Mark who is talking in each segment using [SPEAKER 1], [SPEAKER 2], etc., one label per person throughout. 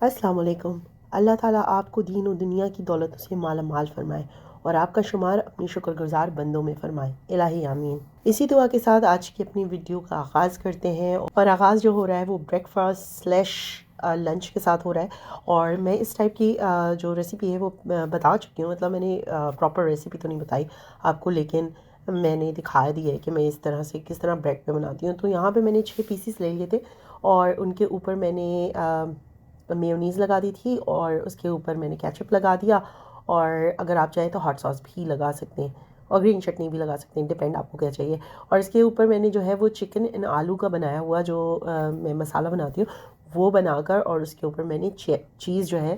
[SPEAKER 1] अस्सलाम वालेकुम। अल्लाह ताला आपको दीन और दुनिया की दौलत से माला माल फरमाए और आपका शुमार अपनी शुक्रगुजार बंदों में फरमाए। इलाही आमीन। इसी दुआ के साथ आज की अपनी वीडियो का आगाज़ करते हैं और आगाज़ जो हो रहा है वो ब्रेकफास्ट स्लैश लंच के साथ हो रहा है। और मैं इस टाइप की जो रेसिपी है वो बता चुकी हूँ, मतलब मैंने प्रॉपर रेसिपी तो नहीं बताई आपको, लेकिन मैंने दिखा दी है कि मैं इस तरह से किस तरह ब्रेड पे बनाती हूँ। तो यहाँ पे मैंने 6 पीसीस ले लिए थे और उनके ऊपर मैंने मेयोनीज़ लगा दी थी और उसके ऊपर मैंने केचप लगा दिया। और अगर आप चाहें तो हॉट सॉस भी लगा सकते हैं और ग्रीन चटनी भी लगा सकते हैं, डिपेंड आपको क्या चाहिए। और इसके ऊपर मैंने जो है वो चिकन एंड आलू का बनाया हुआ जो मैं मसाला बनाती हूँ वो बनाकर, और उसके ऊपर मैंने चीज़ जो है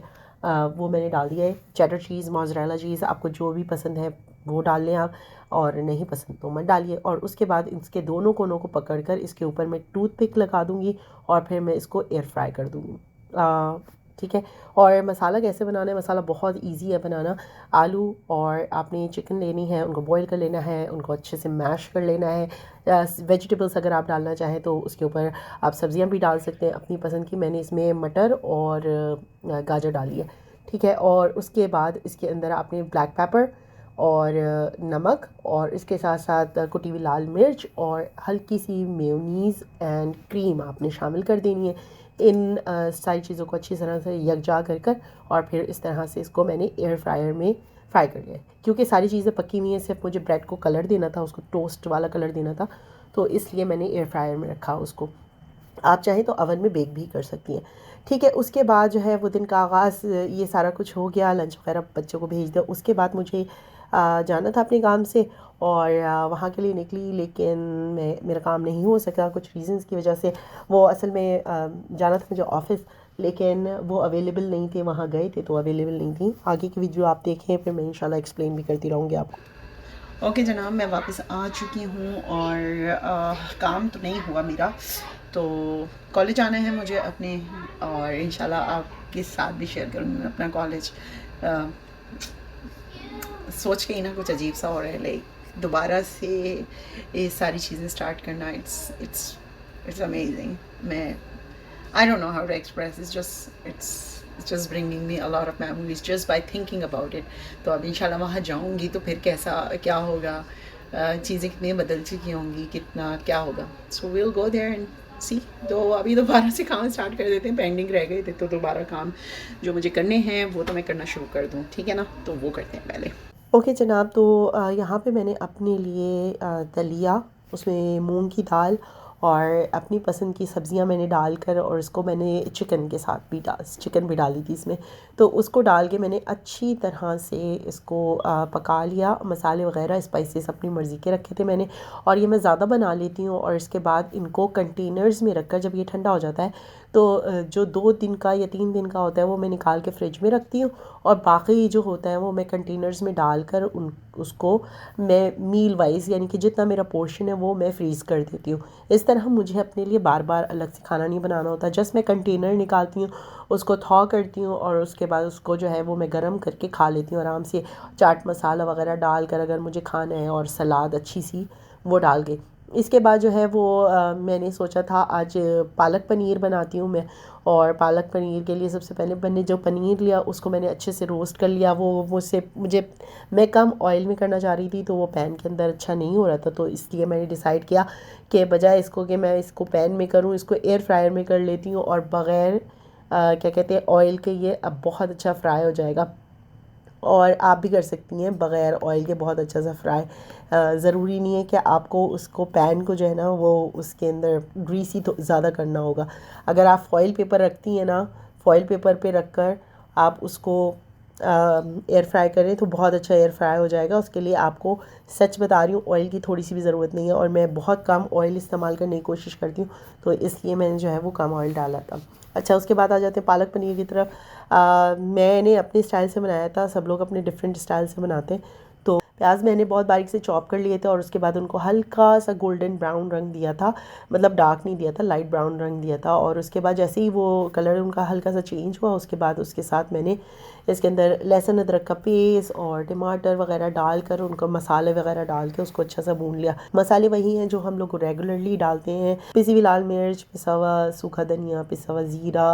[SPEAKER 1] वो मैंने डाल दिया है। चेडर चीज़, मोज़रेला चीज़, आपको जो भी पसंद है वो डाल लें आप, और नहीं पसंद तो मत डालिए। और उसके बाद इसके दोनों कोनों को पकड़कर इसके ऊपर मैं टूथपिक लगा दूँगी और फिर मैं इसको एयर फ्राई कर दूँगी। ठीक है। और मसाला कैसे बनाना है? मसाला बहुत इजी है बनाना। आलू और आपने चिकन लेनी है, उनको बॉईल कर लेना है, उनको अच्छे से मैश कर लेना है। वेजिटेबल्स अगर आप डालना चाहें तो उसके ऊपर आप सब्जियां भी डाल सकते हैं अपनी पसंद की। मैंने इसमें मटर और गाजर डाली है, ठीक है। और उसके बाद इसके अंदर आपने ब्लैक पेपर और नमक और इसके साथ साथ कुटी हुई लाल मिर्च और हल्की सी मेयोनीज़ एंड क्रीम आपने शामिल कर देनी है। इन सारी चीज़ों को अच्छी तरह से यकजा कर कर और फिर इस तरह से इसको मैंने एयर फ्रायर में फ्राई कर लिया है। क्योंकि सारी चीज़ें पकी हुई हैं, सिर्फ मुझे ब्रेड को कलर देना था, उसको टोस्ट वाला कलर देना था, तो इसलिए मैंने एयर फ्रायर में रखा उसको। आप चाहें तो अवन में बेक भी कर सकती हैं, ठीक है। उसके बाद जो है वो दिन का आगाज़, ये सारा कुछ हो गया, लंच वगैरह बच्चों को भेज दिया। उसके बाद मुझे जाना था अपने काम से और वहाँ के लिए निकली, लेकिन मेरा काम नहीं हो सका कुछ रीज़न्स की वजह से। वो असल में जाना था मुझे ऑफ़िस, लेकिन वो अवेलेबल नहीं थे, वहाँ गए थे तो अवेलेबल नहीं थी। आगे की वीडियो आप देखें, फिर मैं इंशाल्लाह एक्सप्लेन भी करती रहूँगी आपको।
[SPEAKER 2] ओके जनाब, मैं वापस आ चुकी हूँ और काम तो नहीं हुआ मेरा, तो कॉलेज आना है मुझे अपने, और इंशाल्लाह आपके साथ भी शेयर करूँगी मैं अपना कॉलेज। सोच के ही ना कुछ अजीब सा हो रहा है, लाइक दोबारा से ये सारी चीज़ें स्टार्ट करना। It's it's amazing. मैं I don't know how to express. It's just bringing me a lot of memories just by thinking about it. तो अब इंशाल्लाह वहाँ जाऊँगी तो फिर कैसा क्या होगा, चीज़ें कितनी बदल चुकी होंगी, कितना क्या होगा। So we'll go there and see. तो अभी दोबारा से काम स्टार्ट कर देते हैं, पेंडिंग रह गए थे तो दोबारा काम जो मुझे करने हैं वो तो मैं करना शुरू कर दूँ, ठीक है ना। तो वो करते हैं पहले।
[SPEAKER 1] ओके जनाब, तो यहाँ पे मैंने अपने लिए दलिया, उसमें मूंग की दाल और अपनी पसंद की सब्ज़ियाँ मैंने डालकर, और इसको मैंने चिकन के साथ भी चिकन भी डाली थी इसमें, तो उसको डाल के मैंने अच्छी तरह से इसको पका लिया। मसाले वगैरह स्पाइसेस अपनी मर्ज़ी के रखे थे मैंने, और ये मैं ज़्यादा बना लेती हूँ। और इसके बाद इनको कंटेनर्स में रखकर जब ये ठंडा हो जाता है तो जो 2 दिन का या 3 दिन का होता है वो मैं निकाल के फ्रिज में रखती हूँ, और बाकी जो होता है वो मैं कंटेनर्स में डालकर उसको मैं मील वाइज़, यानी कि जितना मेरा पोर्शन है वो मैं फ्रीज़ कर देती हूँ। इस तरह मुझे अपने लिए बार बार अलग से खाना नहीं बनाना होता। जस्ट मैं कंटेनर निकालती हूँ, उसको थॉ करती हूँ और उसके बाद उसको जो है वो मैं गर्म करके खा लेती हूँ आराम से, चाट मसाला वगैरह डालकर अगर मुझे खाना है, और सलाद अच्छी सी वो डाल के। इसके बाद जो है वो मैंने सोचा था आज पालक पनीर बनाती हूँ मैं। और पालक पनीर के लिए सबसे पहले मैंने जो पनीर लिया उसको मैंने अच्छे से रोस्ट कर लिया। वो मुझसे मुझे मैं कम ऑयल में करना चाह रही थी, तो वो पैन के अंदर अच्छा नहीं हो रहा था, तो इसलिए मैंने डिसाइड किया कि बजाय इसको कि मैं इसको पैन में करूँ, इसको एयर फ्रायर में कर लेती हूँ, और बग़ैर क्या कहते हैं ऑयल के ये अब बहुत अच्छा फ्राई हो जाएगा। और आप भी कर सकती हैं बग़ैर ऑयल के बहुत अच्छा सा फ्राई। ज़रूरी नहीं है कि आपको उसको पैन को जो है ना वो उसके अंदर ग्रीसी तो ज़्यादा करना होगा। अगर आप फॉइल पेपर रखती हैं ना, फॉइल पेपर पे रख कर आप उसको एयर फ्राई करें तो बहुत अच्छा एयर फ्राई हो जाएगा। उसके लिए आपको सच बता रही हूँ ऑयल की थोड़ी सी भी ज़रूरत नहीं है, और मैं बहुत कम ऑयल इस्तेमाल करने की कोशिश करती हूँ, तो इसलिए मैंने जो है वो कम ऑयल डाला था। अच्छा, उसके बाद आ जाते हैं पालक पनीर की तरफ। मैंने अपने स्टाइल से बनाया था, सब लोग अपने डिफरेंट स्टाइल से बनाते हैं। तो प्याज मैंने बहुत बारीक से चॉप कर लिए थे और उसके बाद उनको हल्का सा गोल्डन ब्राउन रंग दिया था, मतलब डार्क नहीं दिया था, लाइट ब्राउन रंग दिया था। और उसके बाद जैसे ही वो कलर उनका हल्का सा चेंज हुआ, उसके बाद उसके साथ मैंने इसके अंदर लहसुन अदरक का पेस्ट और टमाटर वगैरह डालकर उनको मसाले वगैरह डाल के उसको अच्छा सा भून लिया। मसाले वही हैं जो हम लोग रेगुलरली डालते हैं, पिसी हुई लाल मिर्च, पिसा हुआ सूखा धनिया, पिसा हुआ ज़ीरा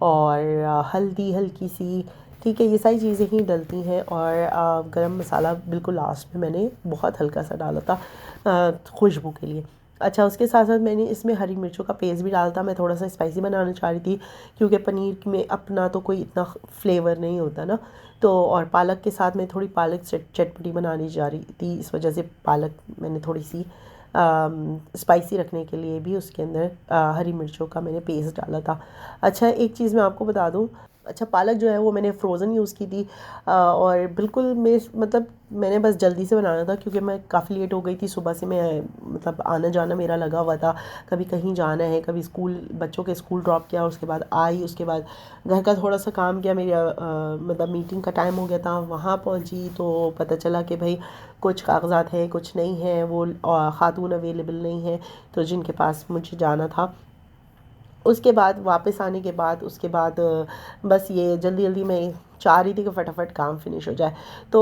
[SPEAKER 1] और हल्दी हल्की सी, ठीक है, ये सारी चीज़ें ही डलती हैं। और गरम मसाला बिल्कुल लास्ट में मैंने बहुत हल्का सा डाला था खुशबू के लिए। अच्छा, उसके साथ साथ मैंने इसमें हरी मिर्चों का पेस्ट भी डाला था। मैं थोड़ा सा स्पाइसी बनाना चाह रही थी क्योंकि पनीर में अपना तो कोई इतना फ्लेवर नहीं होता ना, तो और पालक के साथ मैं थोड़ी पालक चटपटी बनानी चाह रही थी, इस वजह से पालक मैंने थोड़ी सी स्पाइसी रखने के लिए भी उसके अंदर हरी मिर्चों का मैंने पेस्ट डाला था। अच्छा, एक चीज़ मैं आपको बता दूं, अच्छा पालक जो है वो मैंने फ़्रोज़न यूज़ की थी और बिल्कुल मैं मतलब मैंने बस जल्दी से बनाना था क्योंकि मैं काफ़ी लेट हो गई थी सुबह से। मैं मतलब आना जाना मेरा लगा हुआ था, कभी कहीं जाना है, कभी स्कूल बच्चों के स्कूल ड्रॉप किया, उसके बाद आई, उसके बाद घर का थोड़ा सा काम किया, मेरा मतलब मीटिंग का टाइम हो गया था, वहाँ पहुँची तो पता चला कि भाई कुछ कागजात हैं, कुछ नहीं है, वो ख़ातून अवेलेबल नहीं है तो जिनके पास मुझे जाना था। उसके बाद वापस आने के बाद उसके बाद बस ये जल्दी जल्दी मैं चाह रही थी कि फटाफट काम फिनिश हो जाए। तो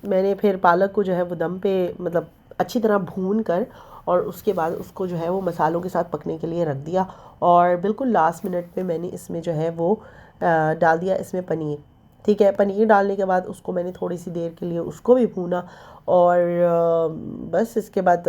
[SPEAKER 1] मैंने फिर पालक को जो है वो दम पे मतलब अच्छी तरह भून कर और उसके बाद उसको जो है वो मसालों के साथ पकने के लिए रख दिया। और बिल्कुल लास्ट मिनट पे मैंने इसमें जो है वो डाल दिया इसमें पनीर। ठीक है, पनीर डालने के बाद उसको मैंने थोड़ी सी देर के लिए उसको भी भूना और बस इसके बाद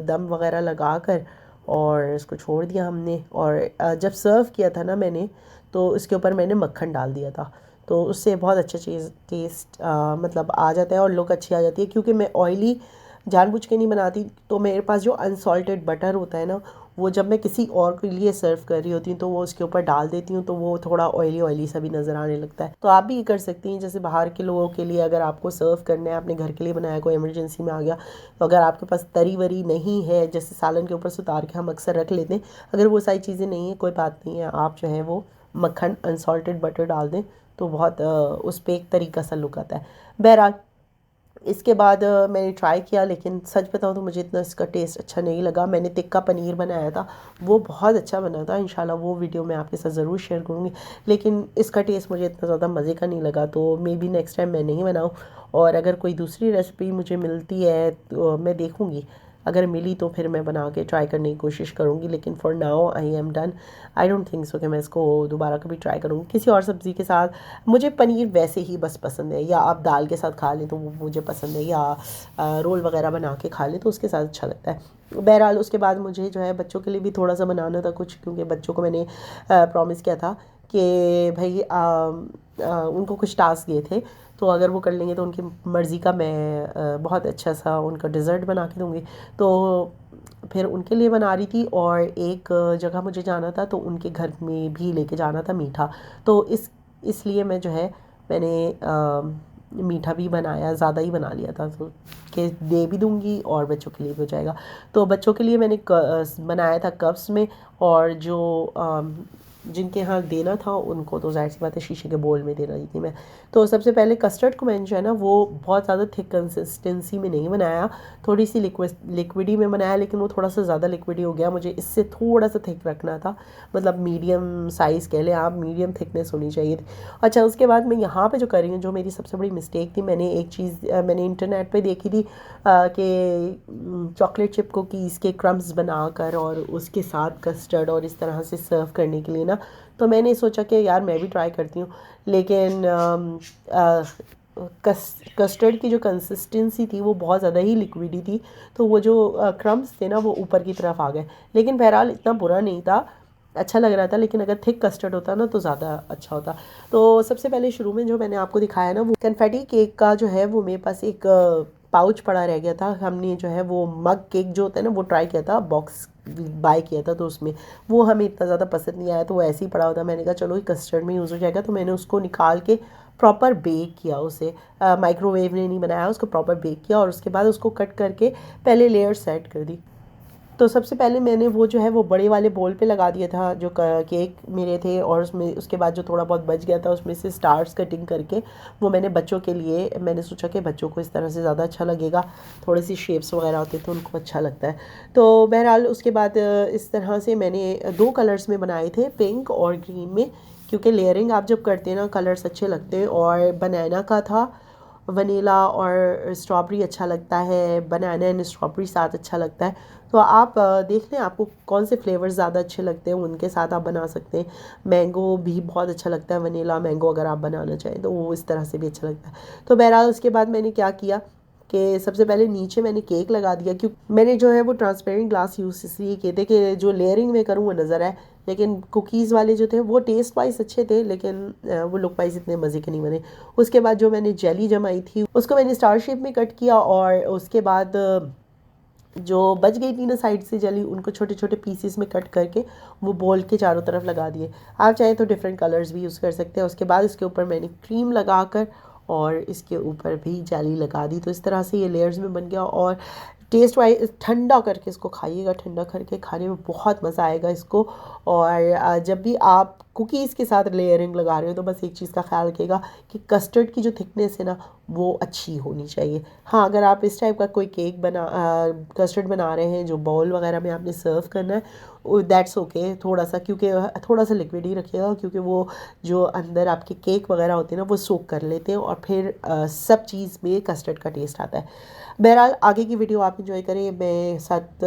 [SPEAKER 1] दम वगैरह लगा कर और इसको छोड़ दिया हमने। और जब सर्व किया था ना मैंने, तो इसके ऊपर मैंने मक्खन डाल दिया था, तो उससे बहुत अच्छा चीज़ टेस्ट मतलब आ जाता है और लुक अच्छी आ जाती है। क्योंकि मैं ऑयली जानबूझ के नहीं बनाती, तो मेरे पास जो अनसॉल्टेड बटर होता है ना, वो जब मैं किसी और के लिए सर्व कर रही होती हूँ तो वो उसके ऊपर डाल देती हूँ, तो वो थोड़ा ऑयली ऑयली सा भी नज़र आने लगता है। तो आप भी ये कर सकती हैं, जैसे बाहर के लोगों के लिए अगर आपको सर्व करना है, अपने घर के लिए बनाया, कोई इमरजेंसी में आ गया, तो अगर आपके पास तरी वरी नहीं है, जैसे सालन के ऊपर से उतार के हम अक्सर रख लेते हैं, अगर वो सारी चीज़ें नहीं है कोई बात नहीं है, आप जो है वो मक्खन अनसॉल्टेड बटर डाल दें तो बहुत उस पर एक तरीका सा लुक आता है। बहरहाल इसके बाद मैंने ट्राई किया, लेकिन सच बताऊँ तो मुझे इतना इसका टेस्ट अच्छा नहीं लगा। मैंने टिक्का पनीर बनाया था, वो बहुत अच्छा बना था, इंशाल्लाह वो वीडियो मैं आपके साथ ज़रूर शेयर करूँगी, लेकिन इसका टेस्ट मुझे इतना ज़्यादा मज़े का नहीं लगा, तो मे बी नेक्स्ट टाइम मैं नहीं बनाऊँ। और अगर कोई दूसरी रेसिपी मुझे मिलती है तो मैं देखूँगी, अगर मिली तो फिर मैं बना के ट्राई करने की कोशिश करूँगी, लेकिन for now I am done. I don't think so कि मैं इसको दोबारा कभी ट्राई करूँगी किसी और सब्ज़ी के साथ। मुझे पनीर वैसे ही बस पसंद है, या आप दाल के साथ खा लें तो वो मुझे पसंद है, या रोल वगैरह बना के खा लें तो उसके साथ अच्छा लगता है। बहरहाल उसके बाद मुझे जो है बच्चों के लिए भी थोड़ा सा बनाना था कुछ, क्योंकि बच्चों को मैंने प्रॉमिस किया था कि भाई उनको कुछ टास्क दिए थे, तो अगर वो कर लेंगे तो उनकी मर्ज़ी का मैं बहुत अच्छा सा उनका डिज़र्ट बना के दूँगी। तो फिर उनके लिए बना रही थी, और एक जगह मुझे जाना था तो उनके घर में भी लेके जाना था मीठा, तो इसलिए मैं जो है मैंने मीठा भी बनाया, ज़्यादा ही बना लिया था, तो कि दे भी दूँगी और बच्चों के लिए भी हो जाएगा। तो बच्चों के लिए मैंने बनाया था कप्स में, और जो जिनके यहाँ देना था उनको तो ज़ाहिर सी बात है शीशे के बोल में दे रही थी मैं। तो सबसे पहले कस्टर्ड को मैंने जो है ना वो बहुत ज़्यादा थिक कंसिस्टेंसी में नहीं बनाया, थोड़ी सी लिक्विडी में बनाया, लेकिन वो थोड़ा सा ज़्यादा लिक्विडी हो गया, मुझे इससे थोड़ा सा थिक रखना था, मतलब मीडियम साइज़ कह लें आप, मीडियम थिकनेस होनी चाहिए थी। अच्छा, उसके बाद मैं यहाँ पे जो कर रही हूँ, जो मेरी सबसे बड़ी मिस्टेक थी, मैंने एक चीज़ मैंने इंटरनेट पे देखी थी कि चॉकलेट चिप कुकीज़ के क्रम्स बनाकर और उसके साथ कस्टर्ड और इस तरह से सर्व करने के लिए ना, तो मैंने सोचा कि यार मैं भी ट्राई करती हूँ, लेकिन कस्टर्ड की जो कंसिस्टेंसी थी वो बहुत ज़्यादा ही लिक्विडी थी, तो वो जो क्रम्स थे ना वो ऊपर की तरफ आ गए। लेकिन बहरहाल इतना बुरा नहीं था, अच्छा लग रहा था, लेकिन अगर थिक कस्टर्ड होता ना तो ज़्यादा अच्छा होता। तो सबसे पहले शुरू में जो मैंने आपको दिखाया ना, वो कन्फेटी केक का जो है वो मेरे पास एक पाउच पड़ा रह गया था। हमने जो है वो मग केक जो होता है ना वो ट्राई किया था, बॉक्स बाय किया था, तो उसमें वो हमें इतना ज़्यादा पसंद नहीं आया, तो वो ऐसे ही पड़ा होता। मैंने कहा चलो ये कस्टर्ड में यूज़ हो जाएगा, तो मैंने उसको निकाल के प्रॉपर बेक किया, उसे माइक्रोवेव ने नहीं बनाया, उसको प्रॉपर बेक किया और उसके बाद उसको कट करके पहले लेयर सेट कर दी। तो सबसे पहले मैंने वो जो है वो बड़े वाले बोल पे लगा दिया था जो केक मेरे थे, और उसमें उसके बाद जो थोड़ा बहुत बच गया था उसमें से स्टार्स कटिंग करके वो मैंने बच्चों के लिए, मैंने सोचा कि बच्चों को इस तरह से ज़्यादा अच्छा लगेगा, थोड़ी सी शेप्स वगैरह होते तो उनको अच्छा लगता है। तो बहरहाल उसके बाद इस तरह से मैंने 2 कलर्स में बनाए थे, पिंक और ग्रीन में, क्योंकि लेयरिंग आप जब करते हैं ना कलर्स अच्छे लगते हैं। और बनाना का था, वनीला और स्ट्रॉबेरी अच्छा लगता है, बनाना एंड स्ट्रॉबेरी साथ अच्छा लगता है। तो आप देख लें आपको कौन से फ्लेवर्स ज़्यादा अच्छे लगते हैं, उनके साथ आप बना सकते हैं। मैंगो भी बहुत अच्छा लगता है, वनीला मैंगो अगर आप बनाना चाहें तो वो इस तरह से भी अच्छा लगता है। तो बहरहाल उसके बाद मैंने क्या किया कि सबसे पहले नीचे मैंने केक लगा दिया, क्योंकि मैंने जो है वो ट्रांसपेरेंट ग्लास यूज़ इसलिए किए थे कि जो लेयरिंग में करूँ वो नज़र आए। लेकिन कुकीज़ वाले जो थे वो टेस्ट वाइज अच्छे थे, लेकिन वो लुक वाइज इतने मज़े के नहीं बने। उसके बाद जो मैंने जेली जमाई थी उसको मैंने स्टार शेप में कट किया, और उसके बाद जो बच गई थी ना साइड से जेली, उनको छोटे छोटे पीसेस में कट करके वो बॉल के चारों तरफ लगा दिए। आप चाहें तो डिफरेंट कलर्स भी यूज़ कर सकते हैं। उसके बाद इसके ऊपर मैंने क्रीम लगा कर और इसके ऊपर भी जेली लगा दी। तो इस तरह से ये लेयर्स में बन गया। और टेस्ट वाइज ठंडा करके इसको खाइएगा, ठंडा करके खाने में बहुत मज़ा आएगा इसको। और जब भी आप कुकीज़ के साथ लेयरिंग लगा रहे हो तो बस एक चीज़ का ख्याल रखिएगा कि कस्टर्ड की जो थिकनेस है ना वो अच्छी होनी चाहिए। हाँ, अगर आप इस टाइप का कोई केक कस्टर्ड बना रहे हैं जो बाउल वगैरह में आपने सर्व करना है, दैट्स ओके, थोड़ा सा, क्योंकि थोड़ा सा लिक्विड ही रखिएगा, क्योंकि वो जो अंदर आपके केक वगैरह होते हैं ना वो सोक कर लेते हैं और फिर सब चीज़ में कस्टर्ड का टेस्ट आता है। बहरहाल आगे की वीडियो आप इंजॉय करें। मैं साथ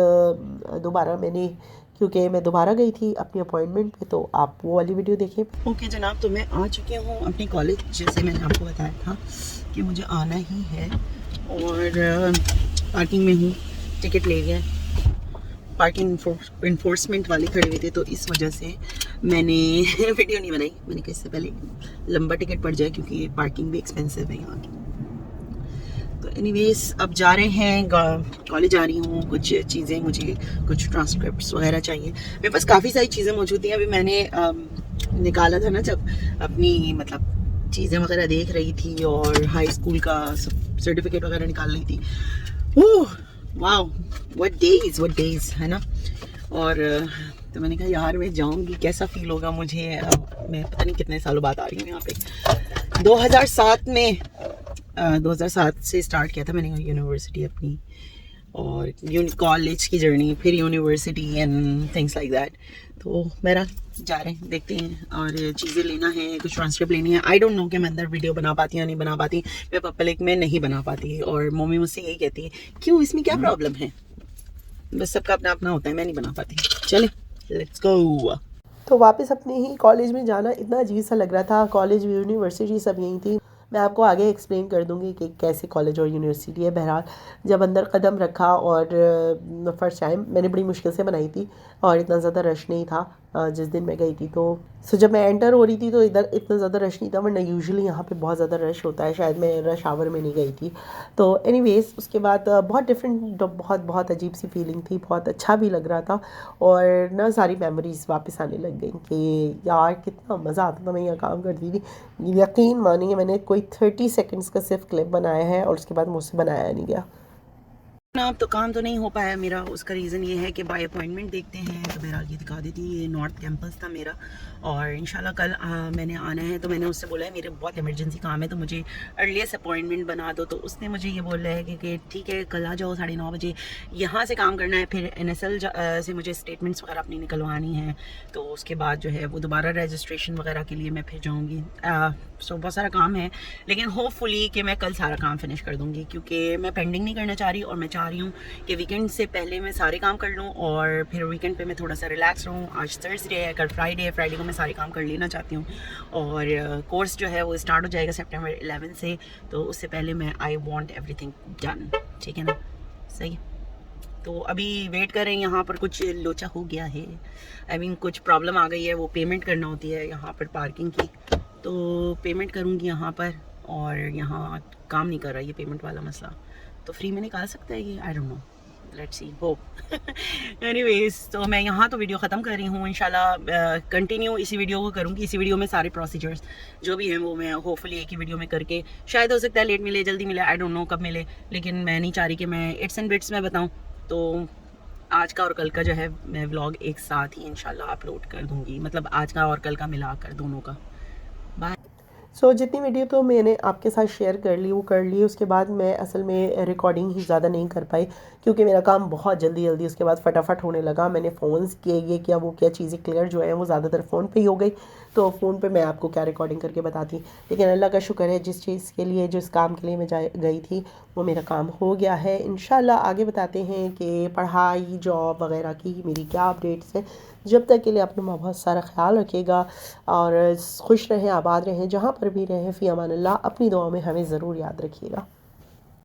[SPEAKER 1] दोबारा मैंने, क्योंकि मैं दोबारा गई थी अपनी अपॉइंटमेंट पे, तो आप वो वाली वीडियो देखें।
[SPEAKER 3] ओके जनाब, तो मैं आ चुकी हूँ अपने कॉलेज, जैसे मैंने आपको बताया था कि मुझे आना ही है। और पार्किंग में हूँ, टिकट ले गया, पार्किंग इन्फोर्समेंट वाले खड़े हुए थे, तो इस वजह से मैंने वीडियो नहीं बनाई। मैंने कहा इससे पहले लंबा टिकट पड़ जाए, क्योंकि पार्किंग भी एक्सपेंसिव है यहाँ की। तो एनीवेज अब जा रहे हैं, कॉलेज जा रही हूँ। कुछ चीज़ें, मुझे कुछ ट्रांसक्रिप्ट्स वगैरह चाहिए। मेरे पास काफ़ी सारी चीज़ें मौजूद थी। अभी मैंने निकाला था ना, जब अपनी मतलब चीज़ें वगैरह देख रही थी और हाई स्कूल का सर्टिफिकेट वगैरह निकाल रही थी। ओह वाओ, व्हाट डेज है ना। और तो मैंने कहा यार मैं जाऊँगी, कैसा फील होगा मुझे। मैं पता नहीं कितने सालों बाद आ रही हूँ यहाँ पे। 2007 से स्टार्ट किया था मैंने यूनिवर्सिटी अपनी, और कॉलेज की जर्नी, फिर university and things like that. तो मेरा जा रहे हैं, देखते हैं। और चीज़ें लेना है, कुछ ट्रांसक्रिप्ट लेनी है। आई डोंट नो कि मैं अंदर वीडियो बना पाती या नहीं बना पाती। मैं पब्लिक में नहीं बना पाती, और मम्मी मुझसे यही कहती है क्यों, इसमें क्या प्रॉब्लम है। बस सबका अपना अपना होता है, मैं नहीं बना पाती। चले, लेट्स गो।
[SPEAKER 1] तो वापस अपने ही कॉलेज में जाना इतना अजीब सा लग रहा था। कॉलेज यूनिवर्सिटी सब यहीं थी। मैं आपको आगे एक्सप्लेन कर दूंगी कि कैसे कॉलेज और यूनिवर्सिटी है। बहरहाल जब अंदर कदम रखा, और फर्स्ट टाइम मैंने बड़ी मुश्किल से बनाई थी, और इतना ज़्यादा रश नहीं था जिस दिन मैं गई थी। तो जब मैं एंटर हो रही थी तो इधर इतना ज़्यादा रश नहीं था, वरना यूजुअली यहाँ पे बहुत ज़्यादा रश होता है। शायद मैं रश आवर में नहीं गई थी। तो एनीवेज उसके बाद बहुत डिफरेंट, बहुत अजीब सी फीलिंग थी, बहुत अच्छा भी लग रहा था। और ना सारी मेमोरीज वापस आने लग गई कि यार कितना मज़ा आता था। मैं यहाँ काम करती थी, यकीन मानिए मैंने कोई 30 सेकंड्स का सिर्फ क्लिप बनाया है, और उसके बाद मुझसे बनाया नहीं गया।
[SPEAKER 3] अब तो काम तो नहीं हो पाया मेरा। उसका रीज़न ये है कि बाय अपॉइंटमेंट देखते हैं। तो मेरा ये दिखा देती, ये नॉर्थ कैंपस था मेरा, और इंशाल्लाह कल मैंने आना है। तो मैंने उससे बोला है मेरे बहुत इमरजेंसी काम है, तो मुझे अर्लीस्ट अपॉइंटमेंट बना दो। तो उसने मुझे ये बोला है कि ठीक है कल आ जाओ 9:30 बजे। यहाँ से काम करना है, फिर NSL से मुझे स्टेटमेंट्स वगैरह अपनी निकलवानी है। तो उसके बाद जो है वो दोबारा रजिस्ट्रेशन वगैरह के लिए मैं फिर जाऊँगी। सो बहुत सारा काम है, लेकिन होपफुली कि मैं कल सारा काम फिनिश कर दूँगी, क्योंकि मैं पेंडिंग नहीं करना चाह रही। और मैं चाह रही हूँ कि वीकेंड से पहले मैं सारे काम कर लूँ, और फिर वीकेंड पे मैं थोड़ा सा रिलैक्स रहूँ। आज थर्सडे है, कल फ्राइडे है, फ्राइडे को मैं सारे काम कर लेना चाहती हूँ। और कोर्स जो है वो स्टार्ट हो जाएगा September 11 से, तो उससे पहले मैं आई वॉन्ट एवरीथिंग डन, ठीक है ना। सही। तो अभी वेट कर रहे हैं, यहाँ पर कुछ लोचा हो गया है। आई मीन कुछ प्रॉब्लम आ गई है, वो पेमेंट करना होती है यहाँ पर पार्किंग की। तो पेमेंट करूँगी यहाँ पर, और यहाँ काम नहीं कर रहा ये पेमेंट वाला मसला। तो फ्री में निकाल सकता है ये, I don't know, let's see, hope. Anyways, तो मैं यहाँ तो वीडियो ख़त्म कर रही हूँ। इंशाल्लाह कंटिन्यू इसी वीडियो को करूँगी। इसी वीडियो में सारे प्रोसीजर्स जो भी हैं वो मैं होपफुली एक ही वीडियो में करके, शायद हो सकता है लेट मिले, जल्दी मिले, आई डोंट नो कब मिले, लेकिन मैं नहीं चाह रही कि मैं इट्स एंड बिट्स में बताऊँ। तो आज का और कल का जो है मैं व्लॉग एक साथ ही इंशाल्लाह अपलोड कर दूँगी, मतलब आज का और कल का मिलाकर दोनों का। बाय।
[SPEAKER 1] जितनी वीडियो तो मैंने आपके साथ शेयर कर ली वो कर ली। उसके बाद मैं असल में रिकॉर्डिंग ही ज़्यादा नहीं कर पाई क्योंकि मेरा काम बहुत जल्दी जल्दी उसके बाद फटाफट होने लगा। मैंने फ़ोन्स किए, ये किया वो किया, चीज़ें क्लियर जो है वो ज़्यादातर फ़ोन पे ही हो गई। तो फ़ोन पे मैं आपको क्या रिकॉर्डिंग करके बताती। लेकिन अल्लाह का शुक्र है जिस चीज़ के लिए, जिस काम के लिए मैं गई थी वो मेरा काम हो गया है। इंशाल्लाह आगे बताते हैं कि पढ़ाई, जॉब वगैरह की मेरी क्या अपडेट्स हैं। जब तक के लिए अपना बहुत सारा ख्याल रखिएगा और खुश रहें, आबाद रहें, जहाँ पर भी रहें। फ़ी अमान अल्लाह। अपनी दुआ में हमें ज़रूर याद रखिएगा।